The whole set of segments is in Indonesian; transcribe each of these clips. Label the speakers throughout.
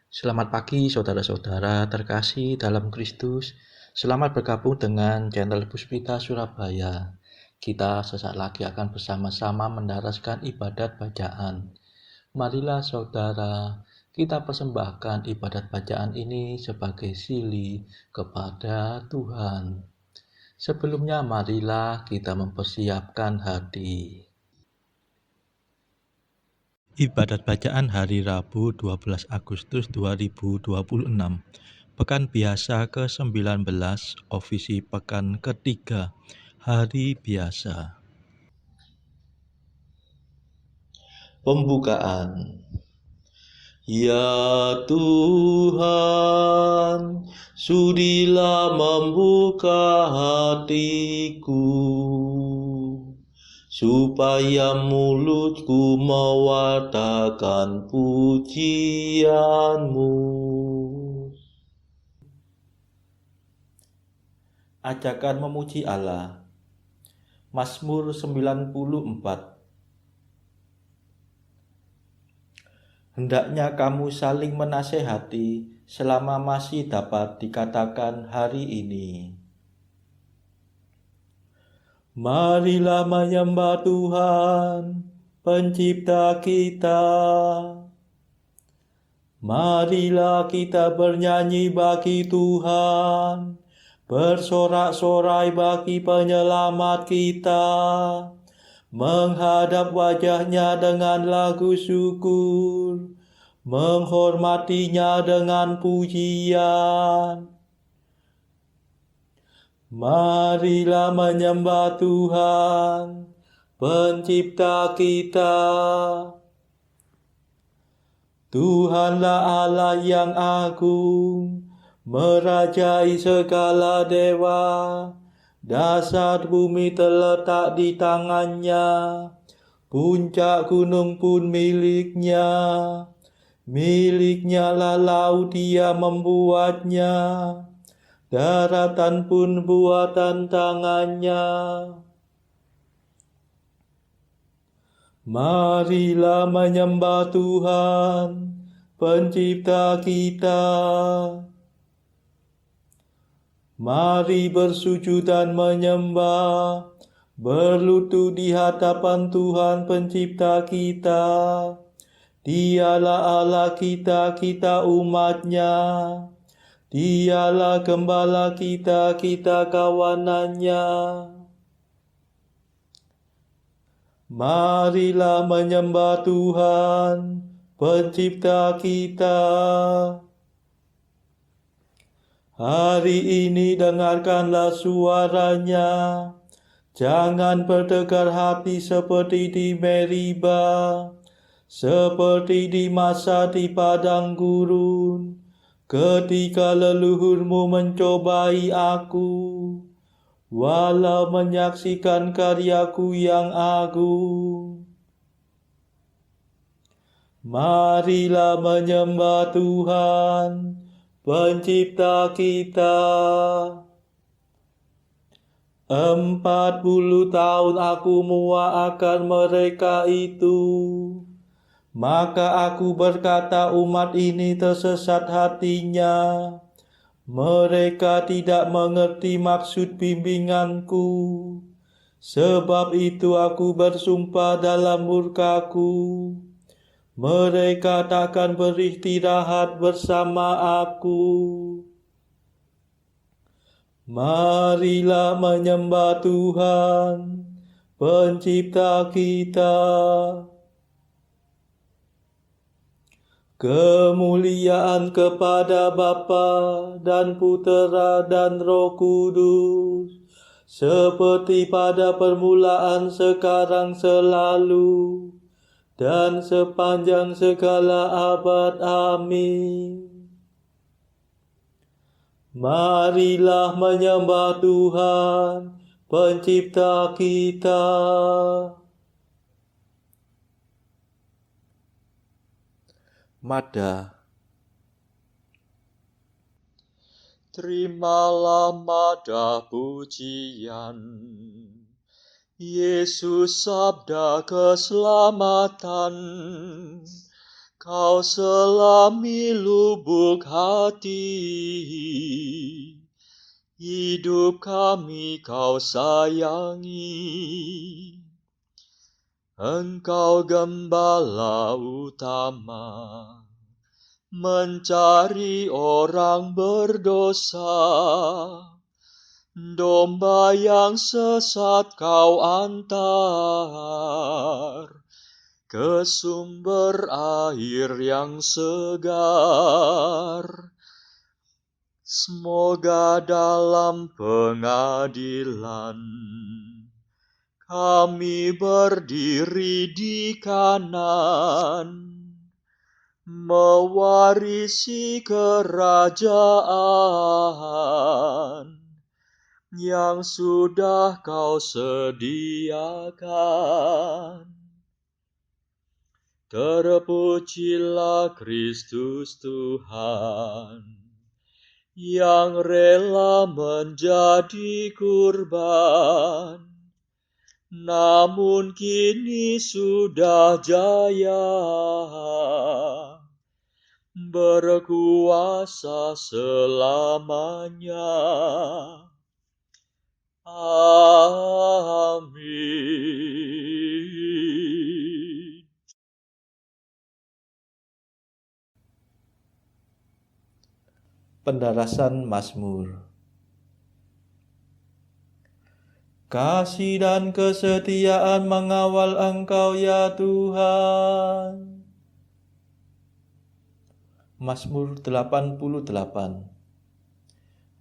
Speaker 1: Selamat pagi saudara-saudara terkasih dalam Kristus. Selamat bergabung dengan channel Puspita Surabaya. Kita sesaat lagi akan bersama-sama mendaraskan ibadat bacaan. Marilah saudara, kita persembahkan ibadat bacaan ini sebagai sili kepada Tuhan. Sebelumnya marilah kita mempersiapkan hati. Ibadat bacaan hari Rabu 12 Agustus 2026. Pekan biasa ke-19, ofisi pekan ketiga, hari biasa. Pembukaan. Ya Tuhan, sudilah membuka hatiku, supaya mulutku mewartakan pujian-Mu. Ajakan memuji Allah. Mazmur 94. Hendaknya kamu saling menasehati selama masih dapat dikatakan hari ini. Marilah menyembah Tuhan, Pencipta kita. Marilah kita bernyanyi bagi Tuhan, bersorak-sorai bagi penyelamat kita, menghadap wajah-Nya dengan lagu syukur, menghormati-Nya dengan pujian. Marilah menyembah Tuhan, Pencipta kita. Tuhanlah Allah yang agung, merajai segala dewa. Dasar bumi terletak di tangan-Nya, puncak gunung pun milik-Nya. Milik-Nya lah laut, Dia membuatnya, daratan pun buatan tangan-Nya. Marilah menyembah Tuhan, Pencipta kita. Mari bersujud dan menyembah, berlutut di hadapan Tuhan Pencipta kita. Dialah Allah kita, kita umat-Nya. Dialah gembala kita, kita kawanan-Nya. Marilah menyembah Tuhan, Pencipta kita. Hari ini dengarkanlah suara-Nya. Jangan bertegar hati seperti di Meriba, seperti di masa di padang gurun, ketika leluhurmu mencobai aku, walau menyaksikan karyaku yang agung. Marilah menyembah Tuhan, Pencipta kita. 40 tahun aku muak akan mereka itu. Maka aku berkata, umat ini tersesat hatinya. Mereka tidak mengerti maksud bimbinganku. Sebab itu aku bersumpah dalam murkaku, mereka takkan beristirahat bersama aku. Marilah menyembah Tuhan, Pencipta kita. Kemuliaan kepada Bapa dan Putera dan Roh Kudus, seperti pada permulaan, sekarang, selalu, dan sepanjang segala abad. Amin. Marilah menyembah Tuhan, Pencipta kita. Mada.
Speaker 2: Terimalah mada pujian, Yesus sabda keselamatan. Kau selami lubuk hati, hidup kami Kau sayangi. Engkau gembala utama, mencari orang berdosa. Domba yang sesat Kau antar ke sumber air yang segar. Semoga dalam pengadilan kami berdiri di kanan, mewarisi kerajaan yang sudah Kau sediakan. Terpujilah Kristus Tuhan, yang rela menjadi kurban, namun kini sudah jaya, berkuasa selamanya. Amin.
Speaker 1: Pendarasan Mazmur. Kasih dan kesetiaan mengawal Engkau ya Tuhan. Mazmur 88.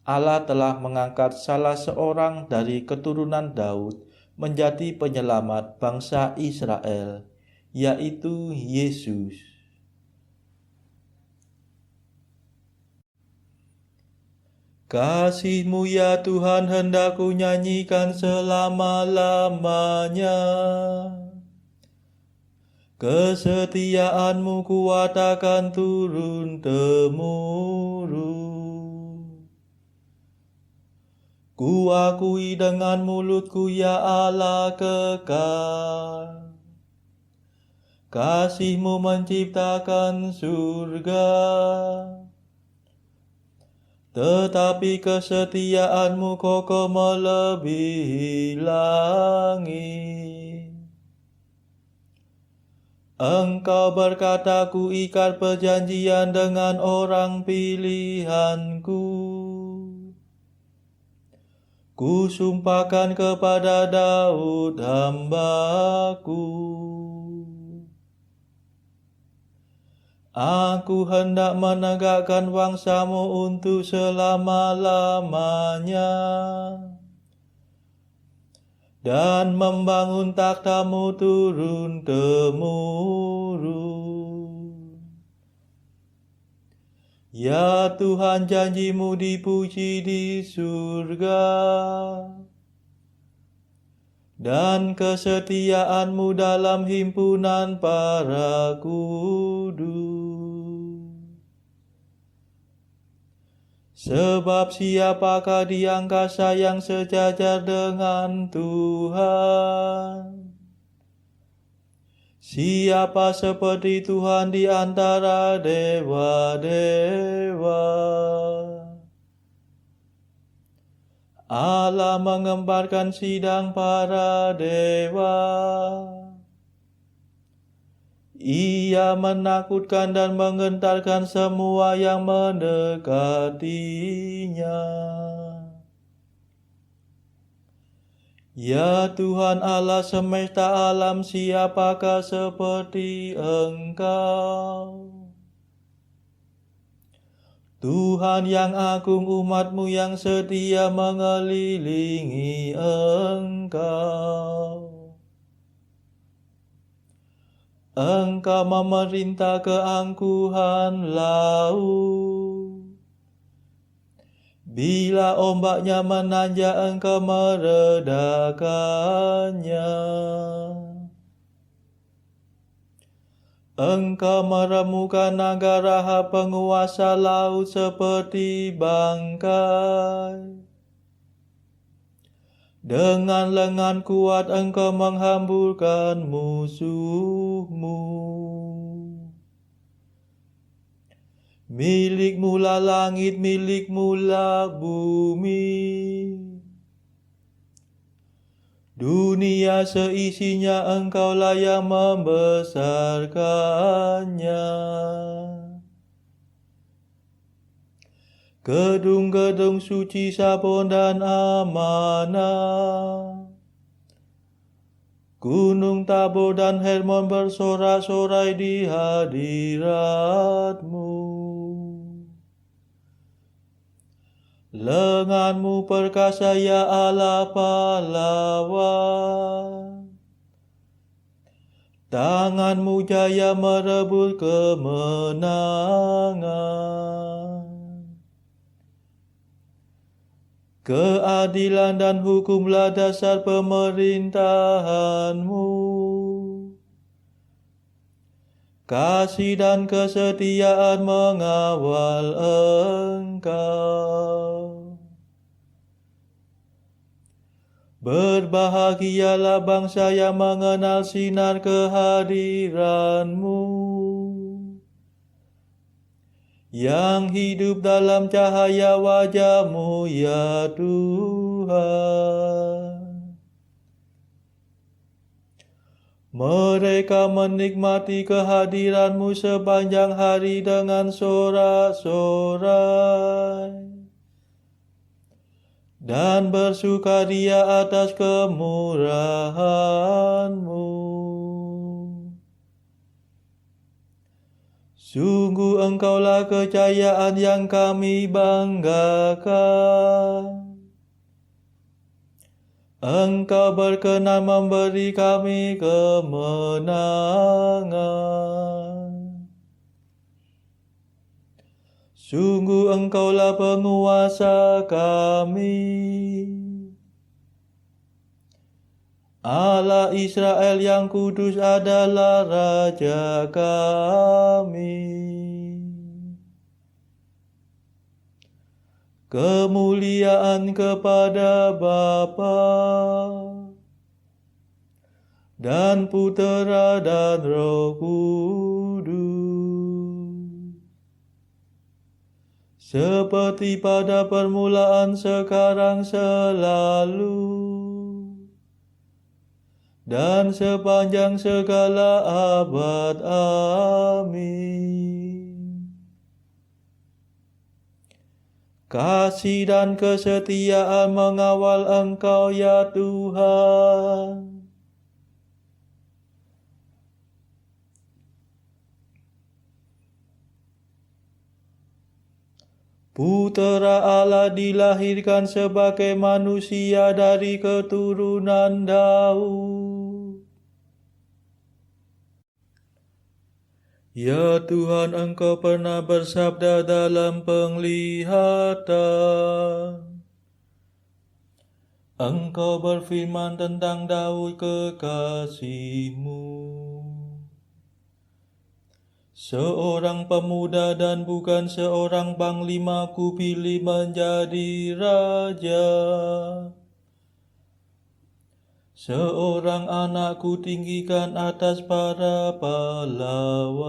Speaker 1: Allah telah mengangkat salah seorang dari keturunan Daud menjadi penyelamat bangsa Israel, yaitu Yesus. Kasih-Mu ya Tuhan hendak ku nyanyikan selama-lamanya. Kesetiaan-Mu kuwatakan turun-temurun. Ku akui dengan mulutku ya Allah kekal. Kasih-Mu menciptakan surga, tetapi kesetiaan-Mu kokoh melebihi langit. Engkau berkata, ku ikat perjanjian dengan orang pilihanku. Ku sumpahkan kepada Daud hamba-Ku. Aku hendak menegakkan bangsa-Mu untuk selama-lamanya, dan membangun takhta-Mu turun-temurun. Ya Tuhan, janji-Mu dipuji di surga, dan kesetiaan-Mu dalam himpunan para kudus. Sebab siapakah di angkasa yang sejajar dengan Tuhan? Siapa seperti Tuhan di antara dewa-dewa? Allah mengembarkan sidang para dewa. Ia menakutkan dan menggentarkan semua yang mendekatinya. Ya Tuhan Allah semesta alam, siapakah seperti Engkau? Tuhan yang agung, umat-Mu yang setia mengelilingi Engkau. Engkau memerintah keangkuhan laut. Bila ombaknya menanjak, Engkau meredakannya. Engkau meremukan naga Rahab, penguasa laut seperti bangkai. Dengan lengan kuat Engkau menghamburkan musuh-Mu. Milikmu lah langit, milikmu lah bumi. Dunia seisinya engkaulah yang membesarkannya. Gedung-gedung suci Sabon dan amanah. Gunung Tabor dan Hermon bersorak-sorai di hadiratmu. Lenganmu perkasa ya Allah pahlawan. Tanganmu jaya merebut kemenangan. Keadilan dan hukumlah dasar pemerintahanmu. Kasih dan kesetiaan mengawal engkau. Berbahagialah bangsa yang mengenal sinar kehadiranmu, yang hidup dalam cahaya wajah-Mu ya Tuhan. Mereka menikmati kehadiran-Mu sepanjang hari dengan sorak-sorai dan bersukaria atas kemurahan-Mu. Sungguh Engkaulah kejayaan yang kami banggakan. Engkau berkenan memberi kami kemenangan. Sungguh Engkaulah penguasa kami. Allah Israel yang kudus adalah Raja kami. Kemuliaan kepada Bapa dan Putera dan Roh Kudus, seperti pada permulaan, sekarang, selalu, dan sepanjang segala abad. Amin. Kasih dan kesetiaan mengawal Engkau ya Tuhan. Putera Allah dilahirkan sebagai manusia dari keturunan Daud. Ya Tuhan, Engkau pernah bersabda dalam penglihatan. Engkau berfirman tentang Daud kekasih-Mu. Seorang pemuda dan bukan seorang panglima kupilih menjadi raja. Seorang anak kutinggikan atas para pahlawan.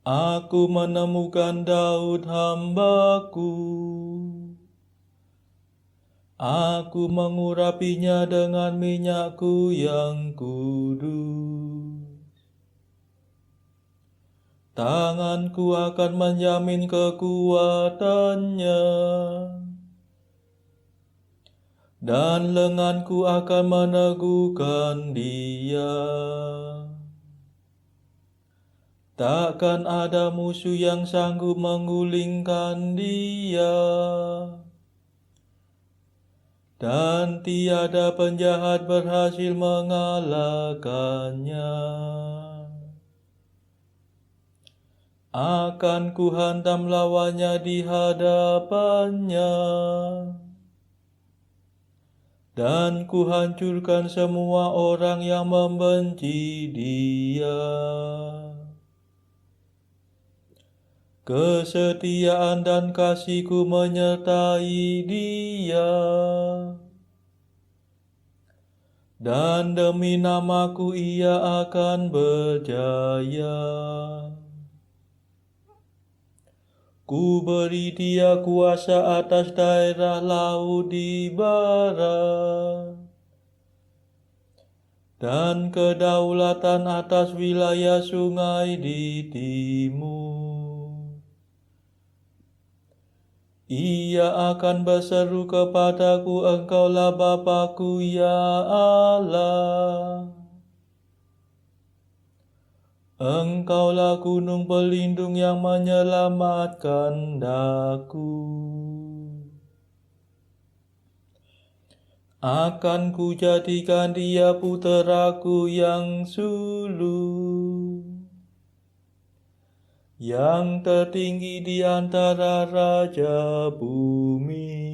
Speaker 1: Aku menemukan Daud hamba-Ku. Aku mengurapinya dengan minyak-Ku yang kudus. Tangan-Ku akan menjamin kekuatannya. Dan lengan-Ku akan meneguhkan dia. Takkan ada musuh yang sanggup menggulingkan dia. Dan tiada penjahat berhasil mengalahkannya. Akan kuhantam lawannya di hadapannya. Dan kuhancurkan semua orang yang membenci dia. Kesetiaan dan kasih-Ku menyertai dia. dan demi namaku ia akan berjaya. Ku beri dia kuasa atas daerah laut di barat, dan kedaulatan atas wilayah sungai di timur. Ia akan berseru kepadaku, Engkaulah Bapa-Ku, ya Allah. Engkaulah gunung pelindung yang menyelamatkan daku. Akan ku jadikan dia puteraku yang sulung, yang tertinggi di antara raja bumi.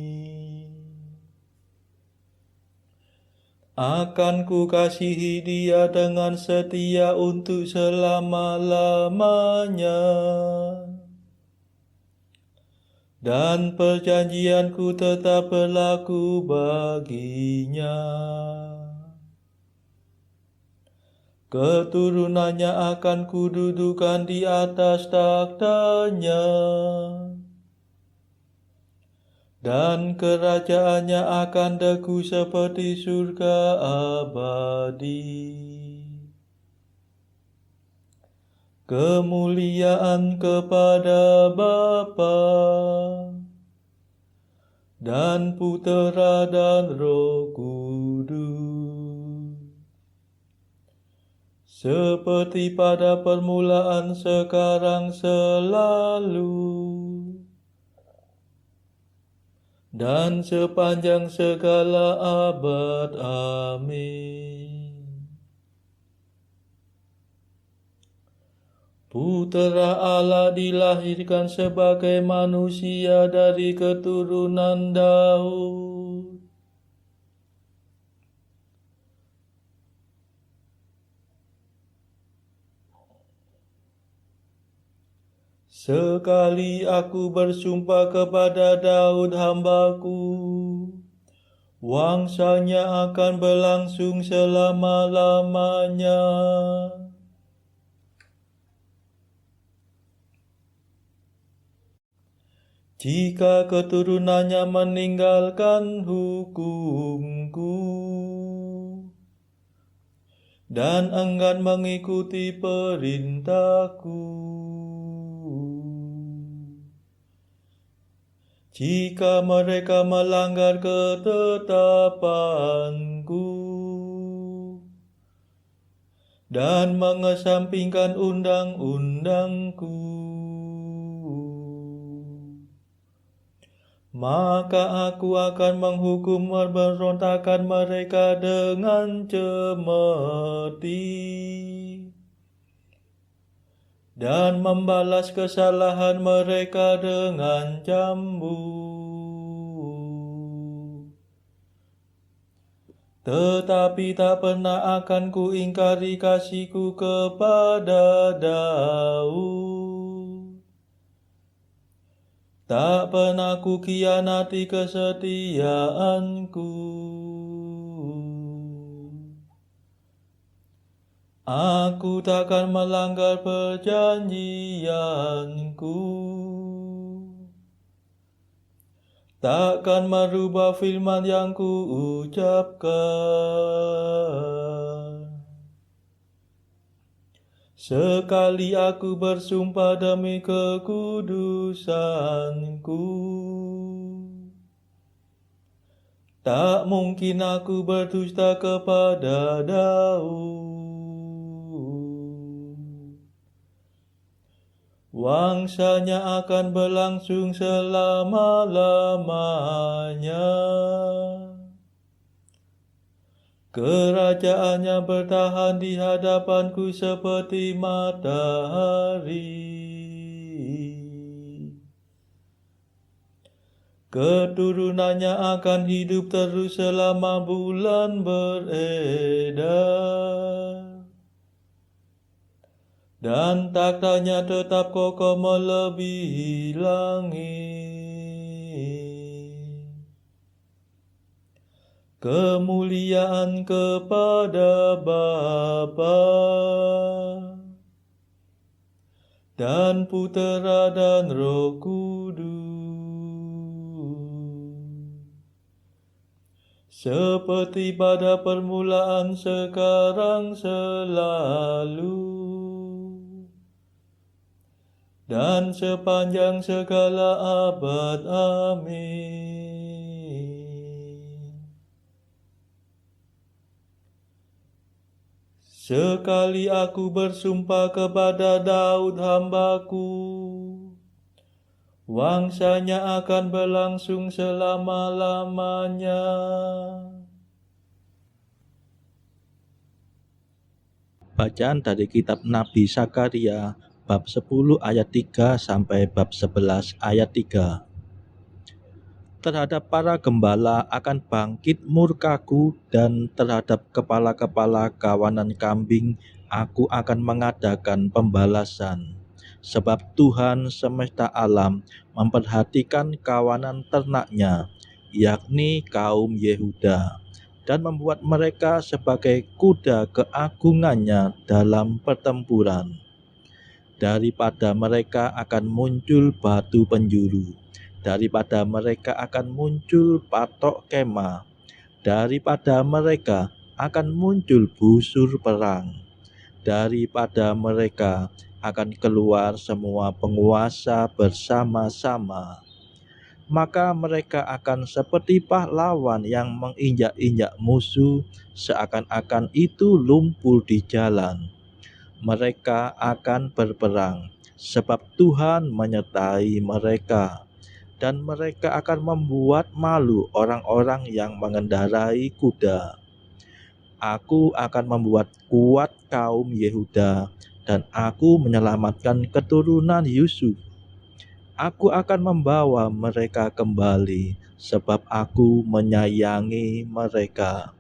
Speaker 1: Akan ku kasihi dia dengan setia untuk selama-lamanya, dan perjanjianku tetap berlaku baginya. Keturunannya akan kududukan di atas takhtanya, dan kerajaannya akan teguh seperti surga abadi. Kemuliaan kepada Bapa dan Putera dan Roh Kudus, seperti pada permulaan, sekarang, selalu, dan sepanjang segala abad. Amin. Putera Allah dilahirkan sebagai manusia dari keturunan Daud. Sekali aku bersumpah kepada Daud hamba-Ku, wangsanya akan berlangsung selama-lamanya. Jika keturunannya meninggalkan hukum-Ku dan enggan mengikuti perintah-Ku, jika mereka melanggar ketetapan-Ku dan mengesampingkan undang-undang-Ku, maka aku akan menghukum pemberontakan mereka dengan cemeti, dan membalas kesalahan mereka dengan cambuk. Tetapi tak pernah akan ku ingkari kasih-Ku kepada Daud. Tak pernah ku khianati kesetiaan-Ku. Aku takkan melanggar perjanjian-Ku, takkan merubah firman yang Ku ucapkan. Sekali aku bersumpah demi kekudusan-Ku, tak mungkin aku berdusta kepada Daud. Wangsanya akan berlangsung selama-lamanya. Kerajaannya bertahan di hadapan-Ku seperti matahari. Keturunannya akan hidup terus selama bulan beredar, dan takhtanya tetap kokoh melebihi langit. Kemuliaan kepada Bapa dan Putera dan Roh Kudus, seperti pada permulaan, sekarang, selalu, dan sepanjang segala abad. Amin. Sekali aku bersumpah kepada Daud hambaku, wangsanya akan berlangsung selama-lamanya. Bacaan dari kitab Nabi Zakaria bab 10 ayat 3 sampai bab 11 ayat 3. Terhadap para gembala akan bangkit murkaku, dan terhadap kepala-kepala kawanan kambing aku akan mengadakan pembalasan. Sebab Tuhan semesta alam memperhatikan kawanan ternaknya, yakni kaum Yehuda, dan membuat mereka sebagai kuda keagungannya dalam pertempuran. Daripada mereka akan muncul batu penjuru, daripada mereka akan muncul patok kemah, daripada mereka akan muncul busur perang, daripada mereka akan keluar semua penguasa bersama-sama. Maka mereka akan seperti pahlawan yang menginjak-injak musuh, seakan-akan itu lumpur di jalan. Mereka akan berperang, sebab Tuhan menyertai mereka, dan mereka akan membuat malu orang-orang yang mengendarai kuda. Aku akan membuat kuat kaum Yehuda, dan aku menyelamatkan keturunan Yusuf. Aku akan membawa mereka kembali, sebab aku menyayangi mereka,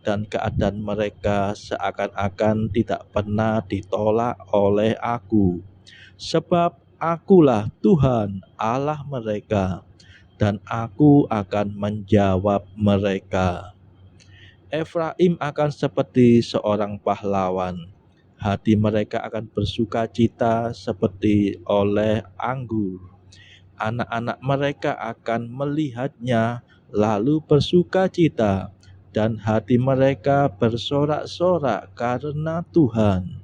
Speaker 1: dan keadaan mereka seakan-akan tidak pernah ditolak oleh aku. Sebab akulah Tuhan Allah mereka, dan aku akan menjawab mereka. Efraim akan seperti seorang pahlawan. Hati mereka akan bersuka cita seperti oleh anggur. Anak-anak mereka akan melihatnya lalu bersuka cita, dan hati mereka bersorak-sorak karena Tuhan.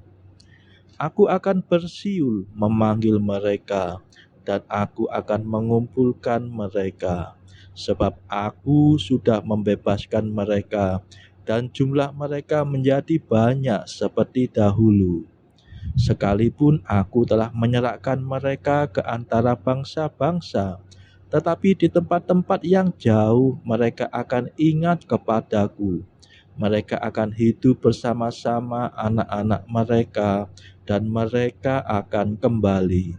Speaker 1: Aku akan bersiul memanggil mereka, dan aku akan mengumpulkan mereka, sebab aku sudah membebaskan mereka, dan jumlah mereka menjadi banyak seperti dahulu. Sekalipun aku telah menyerahkan mereka ke antara bangsa-bangsa, tetapi di tempat-tempat yang jauh mereka akan ingat kepadaku. Mereka akan hidup bersama-sama anak-anak mereka, dan mereka akan kembali.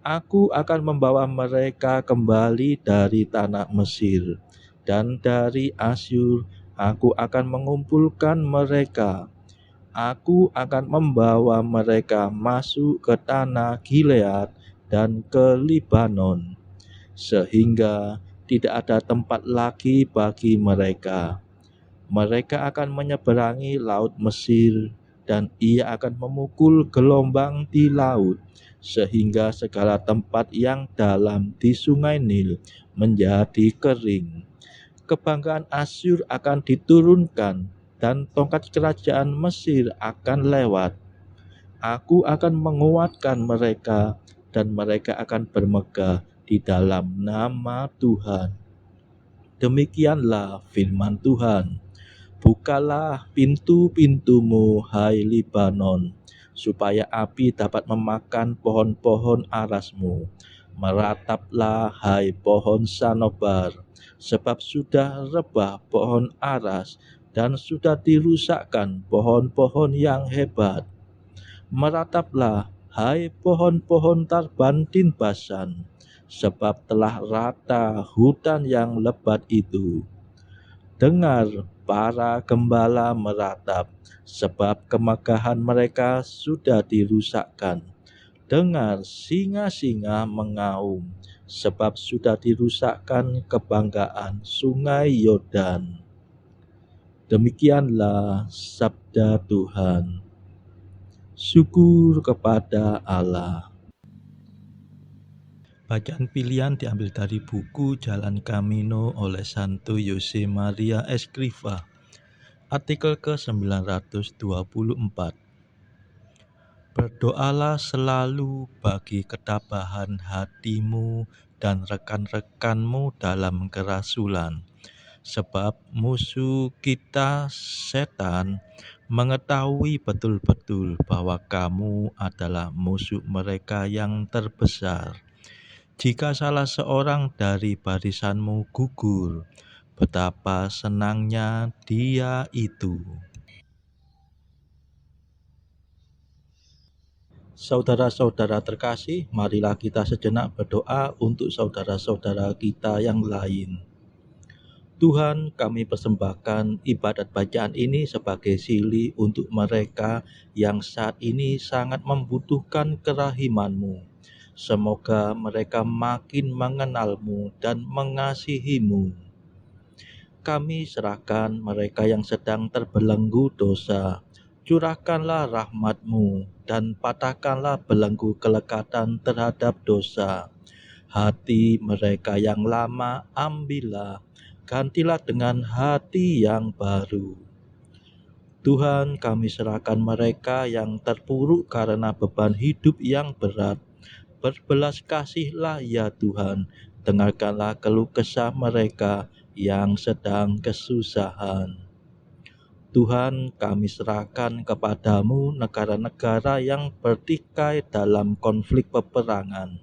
Speaker 1: Aku akan membawa mereka kembali dari tanah Mesir, dan dari Asyur aku akan mengumpulkan mereka. Aku akan membawa mereka masuk ke tanah Gilead dan ke Libanon, sehingga tidak ada tempat lagi bagi mereka. Mereka akan menyeberangi laut Mesir, dan ia akan memukul gelombang di laut, sehingga segala tempat yang dalam di sungai Nil menjadi kering. Kebanggaan Asyur akan diturunkan, dan tongkat kerajaan Mesir akan lewat. Aku akan menguatkan mereka, dan mereka akan bermegah di dalam nama Tuhan. Demikianlah firman Tuhan. Bukalah pintu-pintumu, hai Libanon, supaya api dapat memakan pohon-pohon arasmu. Merataplah, hai pohon sanobar, sebab sudah rebah pohon aras, dan sudah dirusakkan pohon-pohon yang hebat. Merataplah, hai pohon-pohon tarbantin Basan, sebab telah rata hutan yang lebat itu. Dengar, para gembala meratap, sebab kemegahan mereka sudah dirusakkan. Dengar, singa-singa mengaum, sebab sudah dirusakkan kebanggaan sungai Yordan. Demikianlah sabda Tuhan. Syukur kepada Allah. Bacaan pilihan diambil dari buku Jalan Camino oleh Santo Jose Maria Escrivá, artikel ke-924. Berdoalah selalu bagi ketabahan hatimu dan rekan-rekanmu dalam kerasulan, sebab musuh kita setan mengetahui betul-betul bahwa kamu adalah musuh mereka yang terbesar. Jika salah seorang dari barisanmu gugur, betapa senangnya dia itu. Saudara-saudara terkasih, marilah kita sejenak berdoa untuk saudara-saudara kita yang lain. Tuhan, kami persembahkan ibadat bacaan ini sebagai silih untuk mereka yang saat ini sangat membutuhkan kerahiman-Mu. Semoga mereka makin mengenal-Mu dan mengasihi-Mu. Kami serahkan mereka yang sedang terbelenggu dosa. Curahkanlah rahmat-Mu dan patahkanlah belenggu kelekatan terhadap dosa. Hati mereka yang lama ambillah, gantilah dengan hati yang baru. Tuhan, kami serahkan mereka yang terpuruk karena beban hidup yang berat. Berbelas kasihlah ya Tuhan, dengarkanlah keluh kesah mereka yang sedang kesusahan. Tuhan, kami serahkan kepadamu negara-negara yang bertikai dalam konflik peperangan.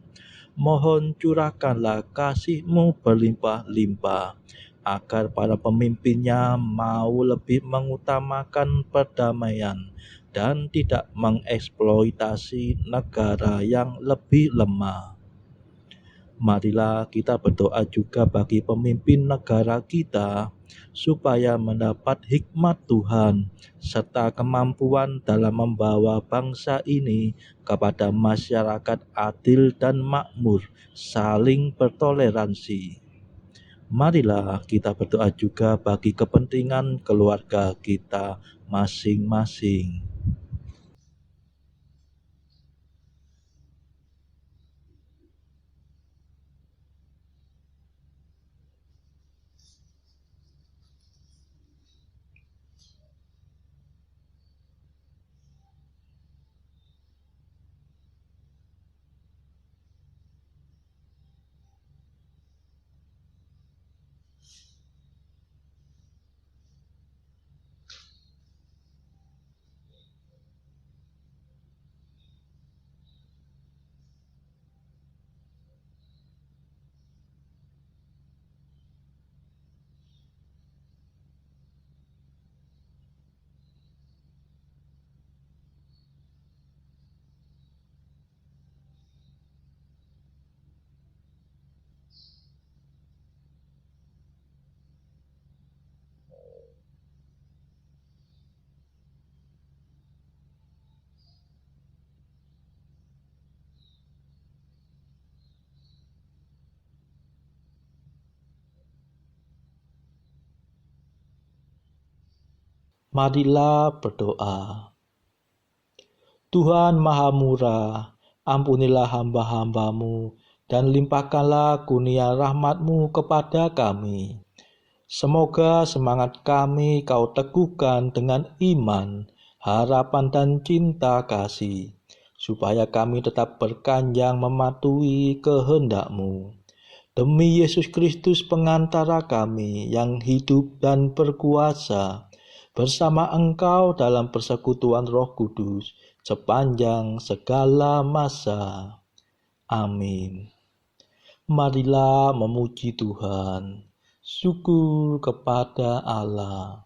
Speaker 1: Mohon curahkanlah kasih-Mu berlimpah-limpah, agar para pemimpinnya mau lebih mengutamakan perdamaian dan tidak mengeksploitasi negara yang lebih lemah. Marilah kita berdoa juga bagi pemimpin negara kita, supaya mendapat hikmat Tuhan, serta kemampuan dalam membawa bangsa ini kepada masyarakat adil dan makmur, saling bertoleransi. Marilah kita berdoa juga bagi kepentingan keluarga kita masing-masing. Marilah berdoa. Tuhan Maha Murah, ampunilah hamba-hamba-Mu dan limpahkanlah kurnia rahmat-Mu kepada kami. Semoga semangat kami Kau teguhkan dengan iman, harapan dan cinta kasih, supaya kami tetap berkanjang mematuhi kehendak-Mu. Demi Yesus Kristus pengantara kami yang hidup dan berkuasa, bersama Engkau dalam persekutuan Roh Kudus sepanjang segala masa. Amin. Marilah memuji Tuhan. Syukur kepada Allah.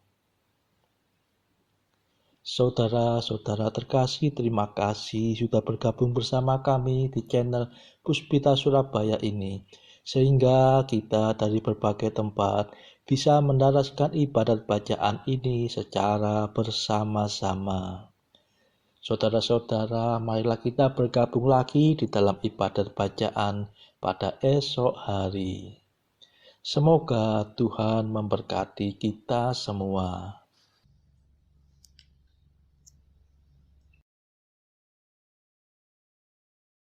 Speaker 1: Saudara-saudara terkasih, terima kasih sudah bergabung bersama kami di channel Puspita Surabaya ini, sehingga kita dari berbagai tempat bisa mendaraskan ibadat bacaan ini secara bersama-sama. Saudara-saudara, marilah kita bergabung lagi di dalam ibadat bacaan pada esok hari. Semoga Tuhan memberkati kita semua.